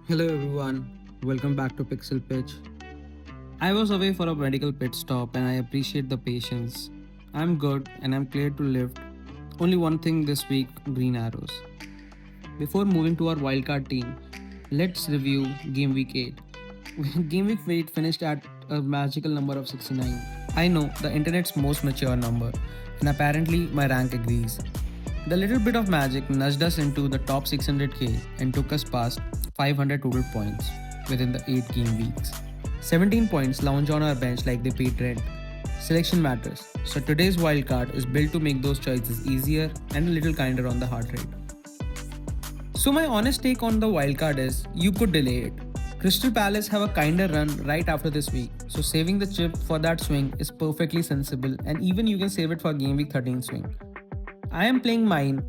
Hello everyone, welcome back to Pixel Pitch. I was away for a medical pit stop and I appreciate the patience. I'm good and I'm clear to lift. Only one thing this week, Green Arrows. Before moving to our wildcard team, let's review Game Week 8. Game Week 8 finished at a magical number of 69. I know, the internet's most mature number, and apparently my rank agrees. The little bit of magic nudged us into the top 600k and took us past 500 total points within the 8 game weeks. 17 points lounge on our bench like they paid rent. Selection matters, so today's wildcard is built to make those choices easier and a little kinder on the heart rate. So my honest take on the wildcard is you could delay it. Crystal Palace have a kinder run right after this week, so saving the chip for that swing is perfectly sensible and even you can save it for game week 13 swing. I am playing mine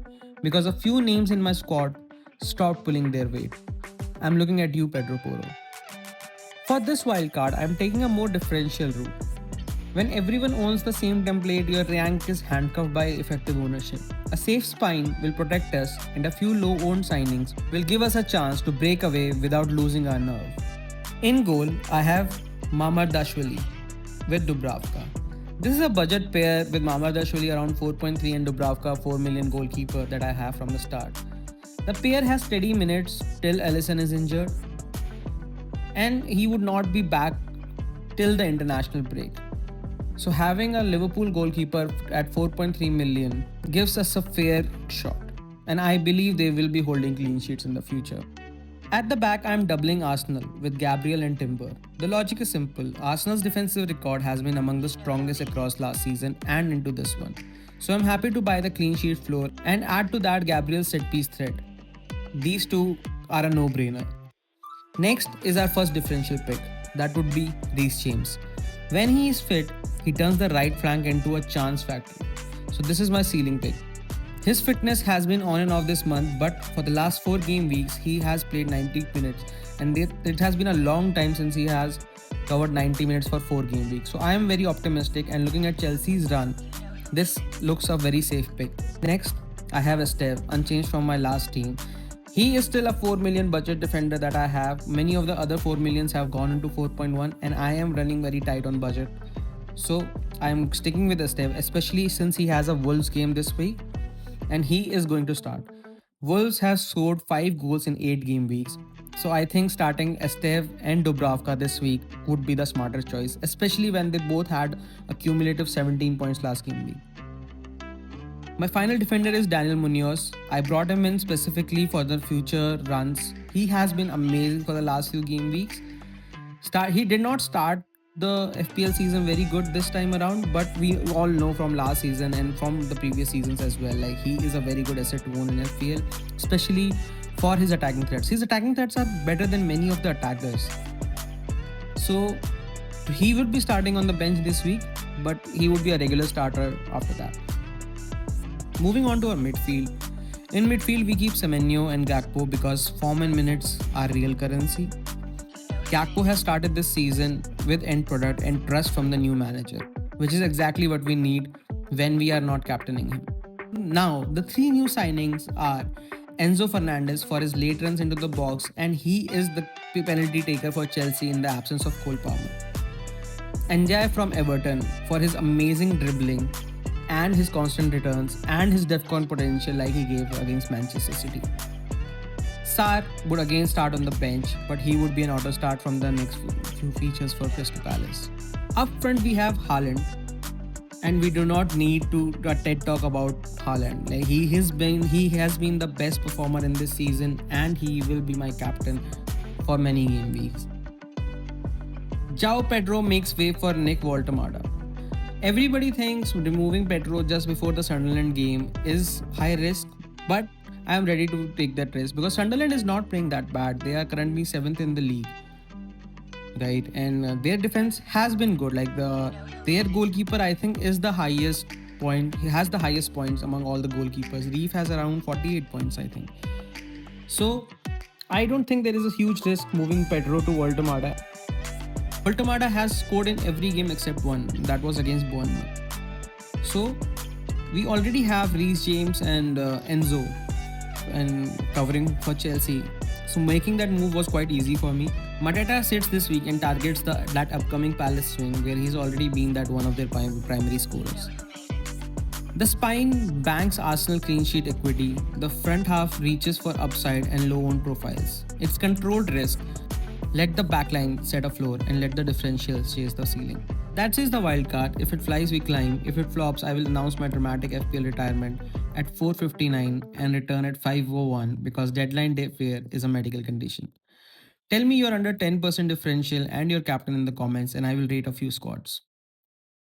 because a few names in my squad stopped pulling their weight. I'm looking at you, Pedro Porro. For this wildcard, I'm taking a more differential route. When everyone owns the same template, your rank is handcuffed by effective ownership. A safe spine will protect us, and a few low owned signings will give us a chance to break away without losing our nerve. In goal, I have Mamardashvili with Dubravka. This is a budget pair with Mamardashvili around 4.3 and Dubravka 4 million goalkeeper that I have from the start. The pair has steady minutes till Ellison is injured, and he would not be back till the international break. So having a Liverpool goalkeeper at 4.3 million gives us a fair shot, and I believe they will be holding clean sheets in the future. At the back, I am doubling Arsenal with Gabriel and Timber. The logic is simple. Arsenal's defensive record has been among the strongest across last season and into this one. So I'm happy to buy the clean sheet floor and add to that Gabriel's set piece threat. These two are a no-brainer. Next is our first differential pick. That would be Reece James. When he is fit, he turns the right flank into a chance factory. So this is my ceiling pick. His fitness has been on and off this month, but for the last 4 game weeks, he has played 90 minutes, and it has been a long time since he has covered 90 minutes for 4 game weeks. So I am very optimistic, and looking at Chelsea's run, this looks a very safe pick. Next, I have Esteve, unchanged from my last team. He is still a 4 million budget defender that I have. Many of the other 4 millions have gone into 4.1, and I am running very tight on budget. So I am sticking with Esteve, especially since he has a Wolves game this week and he is going to start. Wolves has scored 5 goals in 8 game weeks. So I think starting Esteve and Dubravka this week would be the smarter choice, especially when they both had a cumulative 17 points last game week. My final defender is Daniel Munoz. I brought him in specifically for the future runs. He has been amazing for the last few game weeks. He did not start the FPL season very good this time around, but we all know from last season and from the previous seasons as well, like he is a very good asset to own in FPL, especially for his attacking threats. His attacking threats are better than many of the attackers. So he would be starting on the bench this week, but he would be a regular starter after that. Moving on to our midfield. In midfield, we keep Semenyo and Gakpo because form and minutes are real currency. Gakpo has started this season with end product and trust from the new manager, which is exactly what we need when we are not captaining him. Now, the 3 new signings are Enzo Fernandez for his late runs into the box, and he is the penalty taker for Chelsea in the absence of Cole Palmer. Njai from Everton for his amazing dribbling and his constant returns and his DEFCON potential like he gave against Manchester City. Sarr would again start on the bench, but he would be an auto start from the next few features for Crystal Palace. Up front, we have Haaland, and we do not need to a TED talk about Haaland. Like he has been the best performer in this season, and he will be my captain for many game weeks. João Pedro makes way for Nick Voltemada. Everybody thinks removing Pedro just before the Sunderland game is high risk, but I am ready to take that risk because Sunderland is not playing that bad. They are currently 7th in the league, right? And their defense has been good. Like their goalkeeper, I think, is the highest point. He has the highest points among all the goalkeepers. Reef has around 48 points, I think. So I don't think there is a huge risk moving Pedro to Voltemada. Voltemada has scored in every game except one. That was against Bournemouth. So we already have Reece James and Enzo and covering for Chelsea. So making that move was quite easy for me. Mateta sits this week and targets that upcoming Palace swing where he's already been that one of their primary scorers. The spine banks Arsenal clean sheet equity. The front half reaches for upside and low on profiles. It's controlled risk. Let the backline set a floor and let the differentials chase the ceiling. That says the wild card. If it flies, we climb. If it flops, I will announce my dramatic FPL retirement at 4:59 and return at 5:01 because deadline day fear is a medical condition. Tell me you're under 10% differential and your captain in the comments, and I will rate a few squads.